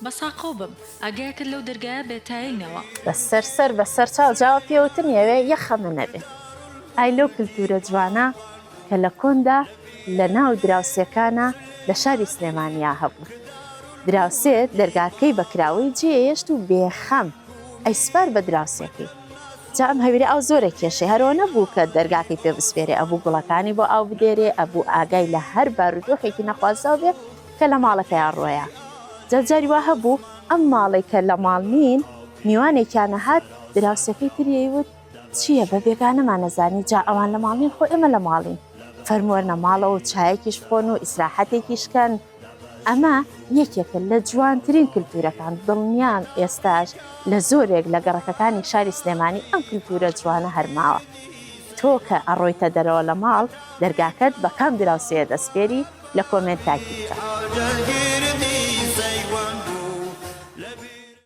بەساقۆ بم ئاگای کرد لەو دەرگایە بێتایینەوە. بەسەر چاو جاوە پێوتن یاوێ یەخەمە نەبێ. ئای لەو کللتورە جوانە کە لە کۆندا لە ناو دراوسەکانە لە شاری سلێمانیا هەبوو. دراوسێت دەرگاکەی بەکراوەی جێهێشت و بێخەم ئەیسپار بە دراوسەکەی. جا ئەم هەویرە ئەو زۆرە کێشەی هەرەوە نەبوو کە دەرگاکەی پێ بسپێرێ، ئەبوو گوڵەکانی بۆ ئاو بدێرێ، ئەبوو ئاگای لە هەر بارودۆخێکی نەخوازاو بێ کە لە ماڵەکەیان ڕۆیە. جاری وا هەبوو ئەم ماڵی کە لە ماڵ نین میوانێکیانە هات دراوسەکەی تریەیوت چییە بە بێگانەمان نەزانی، جا ئەوان لە ماڵین خۆ ئێمە لە ماڵین فەرمووەرنە ماڵەوە و چایەکیش بخۆن و ئیسراحەتێکیشکەن. ئەمە یەکێکە لە جوانترین کللتورەکان. دڵنیان ئێستاش لە زۆرێک لە گەڕەکەکانی شاری سلێمانی ئەم کللتورە جوانە هەرماوە. تۆ کە ئەڕۆیتە دەرەوە لە ماڵ دەرگاکەت بە کام دراوسەیە دەستپێری لە کۆمنت تاکی بکە.